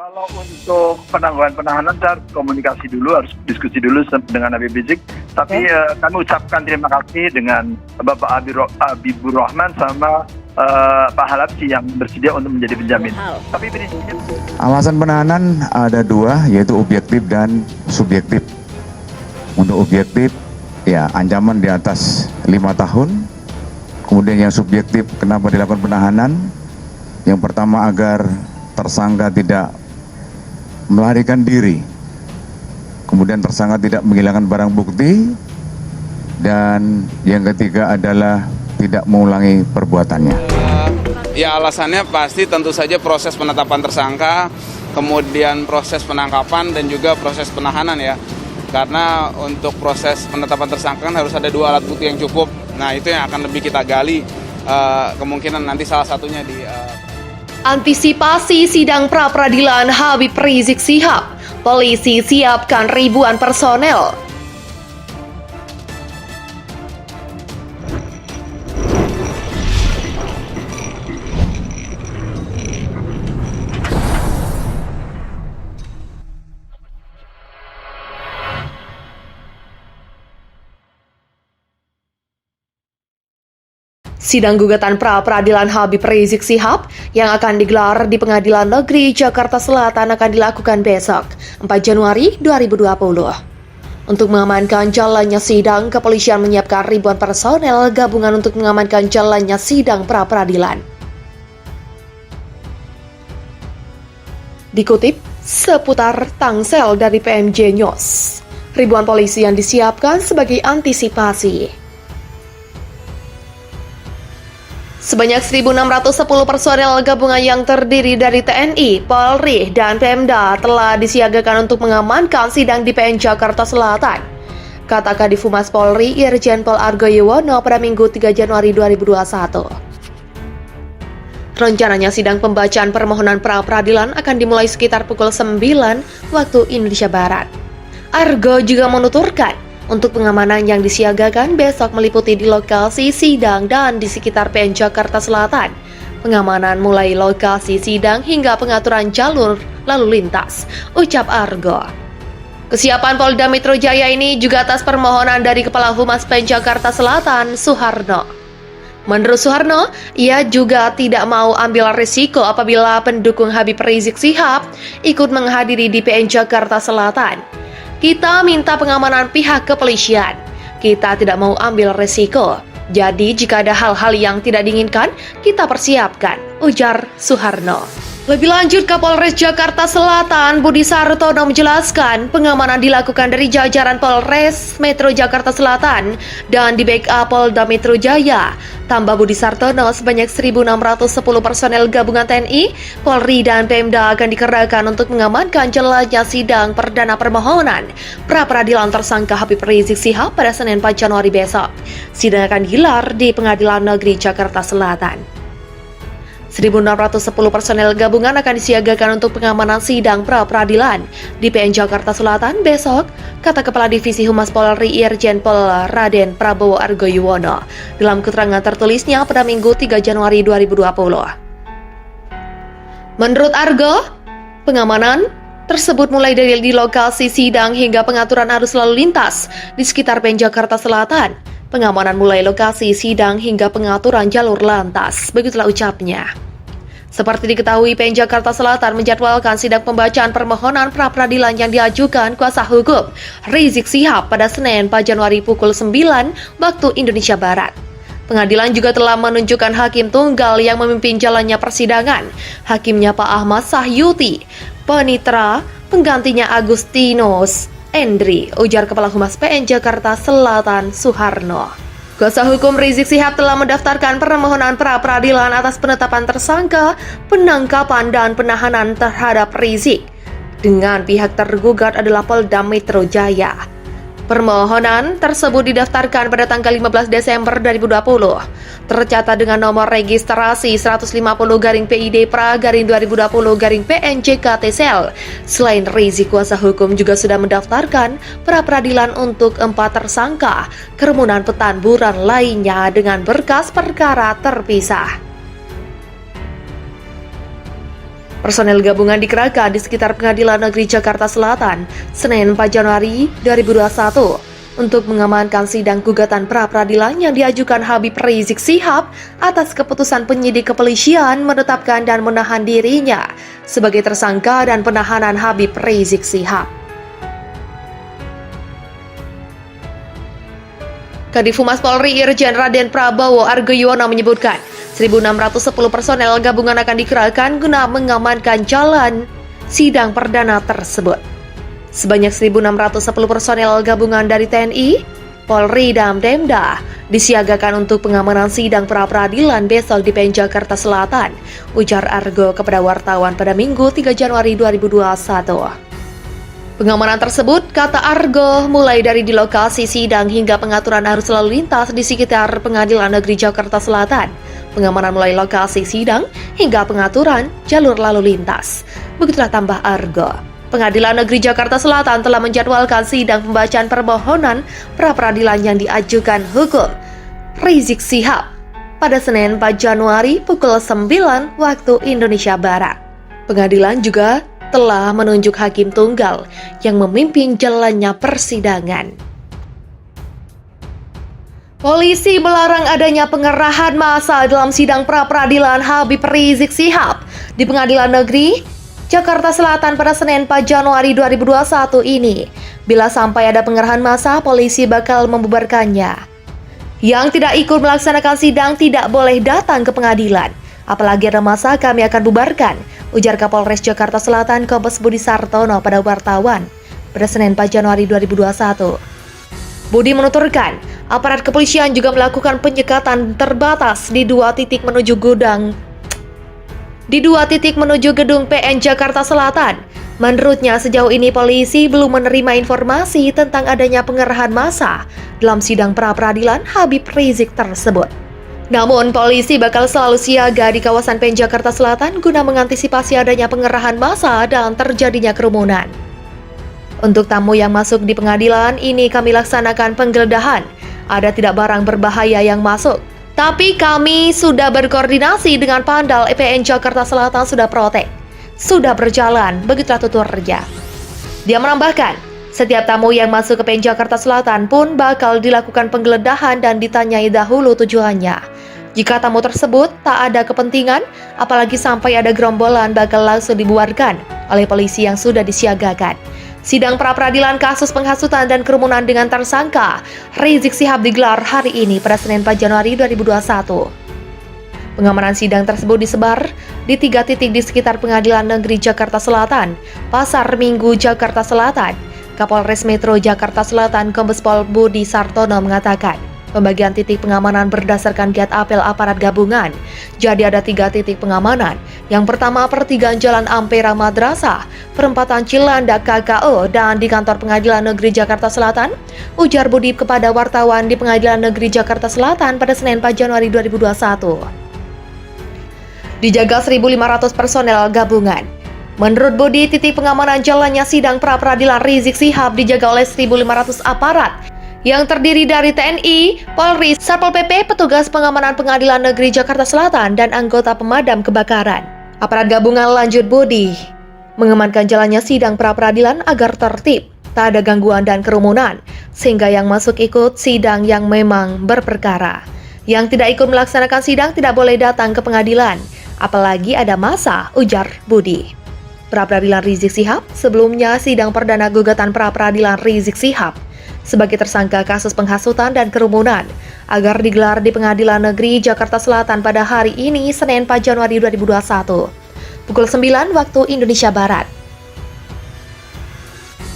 Kalau untuk penangguhan penahanan, saya harus komunikasi dulu, harus diskusi dulu dengan Habib Rizik. Tapi kami ucapkan terima kasih dengan Bapak Habibur Rahman sama Pak Halapsi yang bersedia untuk menjadi penjamin. Tapi prinsipnya alasan penahanan ada dua, yaitu objektif dan subjektif. Untuk objektif, ya ancaman di atas 5 tahun. Kemudian yang subjektif, kenapa dilakukan penahanan? Yang pertama, agar tersangka tidak melarikan diri, kemudian tersangka tidak menghilangkan barang bukti, dan yang ketiga adalah tidak mengulangi perbuatannya. Ya, alasannya pasti tentu saja proses penetapan tersangka, kemudian proses penangkapan dan juga proses penahanan ya. Karena untuk proses penetapan tersangka kan harus ada 2 alat bukti yang cukup. Nah, itu yang akan lebih kita gali, kemungkinan nanti salah satunya di Antisipasi sidang pra-peradilan Habib Rizik Syihab, polisi siapkan ribuan personel. Sidang gugatan pra-peradilan Habib Rizik Syihab yang akan digelar di Pengadilan Negeri Jakarta Selatan akan dilakukan besok, 4 Januari 2020. Untuk mengamankan jalannya sidang, kepolisian menyiapkan ribuan personel gabungan untuk mengamankan jalannya sidang pra-peradilan. Dikutip seputar Tangsel dari PMJ News, ribuan polisi yang disiapkan sebagai antisipasi. Sebanyak 1.610 personel gabungan yang terdiri dari TNI, Polri, dan Pemda telah disiagakan untuk mengamankan sidang di PN Jakarta Selatan, kata Kadif Humas Polri Irjen Pol Argo Yuwono pada Minggu 3 Januari 2021. Rencananya sidang pembacaan permohonan pra-peradilan akan dimulai sekitar pukul 9 waktu Indonesia Barat. Argo juga menuturkan, untuk pengamanan yang disiagakan besok meliputi di lokasi sidang dan di sekitar PN Jakarta Selatan. Pengamanan mulai lokasi sidang hingga pengaturan jalur lalu lintas, ucap Argo. Kesiapan Polda Metro Jaya ini juga atas permohonan dari Kepala Humas PN Jakarta Selatan, Suharno. Menurut Suharno, ia juga tidak mau ambil risiko apabila pendukung Habib Rizik Syihab ikut menghadiri di PN Jakarta Selatan. Kita minta pengamanan pihak kepolisian. Kita tidak mau ambil resiko. Jadi jika ada hal-hal yang tidak diinginkan, kita persiapkan, ujar Suharno. Lebih lanjut, Kapolres Jakarta Selatan Budi Sartono menjelaskan pengamanan dilakukan dari jajaran Polres Metro Jakarta Selatan dan di backup Polda Metro Jaya. Tambah Budi Sartono, sebanyak 1.610 personel gabungan TNI, Polri, dan Pemda akan dikerahkan untuk mengamankan jalannya sidang perdana permohonan pra-peradilan tersangka Habib Rizik Syihab pada Senin 4 Januari besok. Sidang akan digelar di Pengadilan Negeri Jakarta Selatan. 1.610 personel gabungan akan disiagakan untuk pengamanan sidang pra-peradilan di PN Jakarta Selatan besok, kata Kepala Divisi Humas Polri Irjen Pol Raden Prabowo Argo Yuwono dalam keterangan tertulisnya pada Minggu 3 Januari 2020. Menurut Argo, pengamanan tersebut mulai dari di lokasi sidang hingga pengaturan arus lalu lintas di sekitar PN Jakarta Selatan. Pengamanan mulai lokasi sidang hingga pengaturan jalur lantas, begitulah ucapnya. Seperti diketahui, PN Jakarta Selatan menjadwalkan sidang pembacaan permohonan pra-peradilan yang diajukan kuasa hukum Rizik Syihab pada Senin 4 Januari pukul 9 waktu Indonesia Barat. Pengadilan juga telah menunjukkan hakim tunggal yang memimpin jalannya persidangan, hakimnya Pak Ahmad Sahyuti, panitera penggantinya Agustinus Endri, ujar Kepala Humas PN Jakarta Selatan Suharno. Kuasa hukum Rizik Syihab telah mendaftarkan permohonan pra-peradilan atas penetapan tersangka, penangkapan, dan penahanan terhadap Rizik dengan pihak tergugat adalah Polda Metro Jaya. Permohonan tersebut didaftarkan pada tanggal 15 Desember 2020. Tercatat dengan nomor registrasi 150-PID-PRA-2020-PNJKTSL. Selain Rizik, kuasa hukum juga sudah mendaftarkan pra-peradilan untuk 4 tersangka kerumunan Petamburan lainnya dengan berkas perkara terpisah. Personel gabungan dikerahkan di sekitar Pengadilan Negeri Jakarta Selatan, Senin 4 Januari 2021 untuk mengamankan sidang gugatan pra-peradilan yang diajukan Habib Rizik Syihab atas keputusan penyidik kepolisian menetapkan dan menahan dirinya sebagai tersangka dan penahanan Habib Rizik Syihab. Kadif Humas Polri Irjen Raden Prabowo Argoyono menyebutkan 1.610 personel gabungan akan dikerahkan guna mengamankan jalan sidang perdana tersebut. Sebanyak 1.610 personel gabungan dari TNI, Polri, dan Demda disiagakan untuk pengamanan sidang pra-peradilan besok di PN Jakarta Selatan, ujar Argo kepada wartawan pada Minggu 3 Januari 2021. Pengamanan tersebut, kata Argo, mulai dari di lokasi sidang hingga pengaturan arus lalu lintas di sekitar Pengadilan Negeri Jakarta Selatan. Pengamanan mulai lokasi sidang hingga pengaturan jalur lalu lintas. Begitulah tambah Argo. Pengadilan Negeri Jakarta Selatan telah menjadwalkan sidang pembacaan permohonan pra-peradilan yang diajukan hukum Rizik Syihab pada Senin 4 Januari pukul 9 waktu Indonesia Barat. Pengadilan juga telah menunjuk hakim tunggal yang memimpin jalannya persidangan. Polisi melarang adanya pengerahan massa dalam sidang pra-peradilan Habib Rizik Syihab di Pengadilan Negeri Jakarta Selatan pada Senin 4 Januari 2021 ini. Bila sampai ada pengerahan massa, polisi bakal membubarkannya. Yang tidak ikut melaksanakan sidang tidak boleh datang ke pengadilan. Apalagi ada massa, kami akan bubarkan, ujar Kapolres Jakarta Selatan Kombes Budi Sartono pada wartawan pada Senin 4 Januari 2021. Budi menuturkan, aparat kepolisian juga melakukan penyekatan terbatas di dua titik menuju gedung PN Jakarta Selatan. Menurutnya, sejauh ini polisi belum menerima informasi tentang adanya pengerahan massa dalam sidang pra-peradilan Habib Rizik tersebut. Namun, polisi bakal selalu siaga di kawasan PN Jakarta Selatan guna mengantisipasi adanya pengerahan massa dan terjadinya kerumunan. Untuk tamu yang masuk di pengadilan, ini kami laksanakan penggeledahan. Ada tidak barang berbahaya yang masuk. Tapi kami sudah berkoordinasi dengan Pandal PN Jakarta Selatan sudah protek. Sudah berjalan, begitulah tuturnya. Dia menambahkan, setiap tamu yang masuk ke PN Jakarta Selatan pun bakal dilakukan penggeledahan dan ditanyai dahulu tujuannya. Jika tamu tersebut tak ada kepentingan, apalagi sampai ada gerombolan, bakal langsung dibubarkan oleh polisi yang sudah disiagakan. Sidang pra-peradilan kasus penghasutan dan kerumunan dengan tersangka Rizik Syihab digelar hari ini pada Senin 4 Januari 2021. Pengamanan sidang tersebut disebar di 3 titik di sekitar Pengadilan Negeri Jakarta Selatan, Pasar Minggu Jakarta Selatan. Kapolres Metro Jakarta Selatan Kombes Pol Budi Sartono mengatakan, pembagian titik pengamanan berdasarkan giat apel aparat gabungan. Jadi ada 3 titik pengamanan. Yang pertama, pertigaan Jalan Ampera Madrasah, perempatan Cilandak KKO, dan di kantor Pengadilan Negeri Jakarta Selatan, ujar Budi kepada wartawan di Pengadilan Negeri Jakarta Selatan pada Senin 4 Januari 2021. Dijaga 1.500 personel gabungan. Menurut Budi, titik pengamanan jalannya sidang pra-peradilan Rizik Syihab dijaga oleh 1.500 aparat yang terdiri dari TNI, Polri, Satpol PP, petugas pengamanan Pengadilan Negeri Jakarta Selatan, dan anggota pemadam kebakaran. Aparat gabungan, lanjut Budi, mengamankan jalannya sidang pra-peradilan agar tertib, tak ada gangguan dan kerumunan, sehingga yang masuk ikut sidang yang memang berperkara. Yang tidak ikut melaksanakan sidang tidak boleh datang ke pengadilan, apalagi ada massa, ujar Budi. Pra-peradilan Rizik Syihab, sebelumnya sidang perdana gugatan pra-peradilan Rizik Syihab sebagai tersangka kasus penghasutan dan kerumunan agar digelar di Pengadilan Negeri Jakarta Selatan pada hari ini, Senin 4 Januari 2021, pukul 9 waktu Indonesia Barat.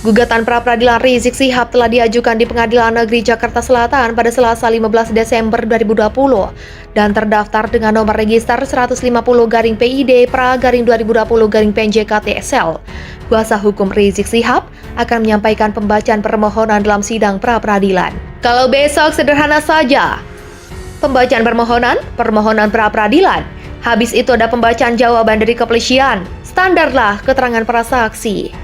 Gugatan pra-peradilan Rizik Syihab telah diajukan di Pengadilan Negeri Jakarta Selatan pada Selasa 15 Desember 2020 dan terdaftar dengan nomor register 150-PID-PRA-2020-PNJKTSL. Kuasa hukum Rizik Syihab akan menyampaikan pembacaan permohonan dalam sidang pra-peradilan. Kalau besok sederhana saja, pembacaan permohonan pra-peradilan. Habis itu ada pembacaan jawaban dari kepolisian. Standarlah keterangan para saksi,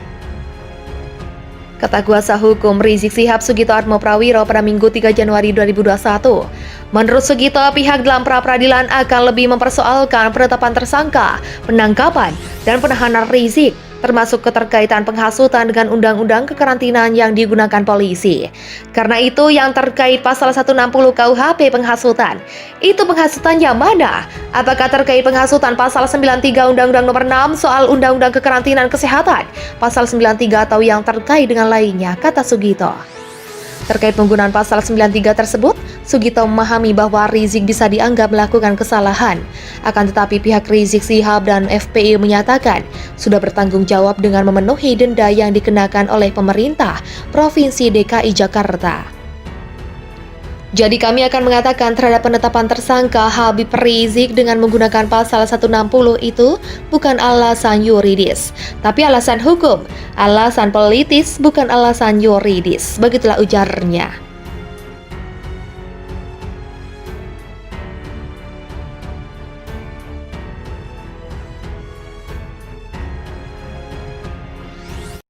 kata kuasa hukum Rizik Syihab Sugito Atmo Prawiro pada Minggu 3 Januari 2021. Menurut Sugito, pihak dalam pra-peradilan akan lebih mempersoalkan penetapan tersangka, penangkapan, dan penahanan Rizik, termasuk keterkaitan penghasutan dengan undang-undang kekarantinaan yang digunakan polisi. Karena itu yang terkait pasal 160 KUHP penghasutan, itu penghasutan yang mana? Apakah terkait penghasutan pasal 93 Undang-Undang Nomor 6 soal Undang-Undang Kekarantinaan Kesehatan, pasal 93 atau yang terkait dengan lainnya, kata Sugito. Terkait penggunaan pasal 93 tersebut, Sugito memahami bahwa Rizik bisa dianggap melakukan kesalahan. Akan tetapi pihak Rizik Syihab dan FPI menyatakan sudah bertanggung jawab dengan memenuhi denda yang dikenakan oleh pemerintah Provinsi DKI Jakarta. Jadi kami akan mengatakan terhadap penetapan tersangka Habib Rizik dengan menggunakan pasal 160 itu bukan alasan yuridis, tapi alasan hukum, alasan politis bukan alasan yuridis, begitulah ujarnya.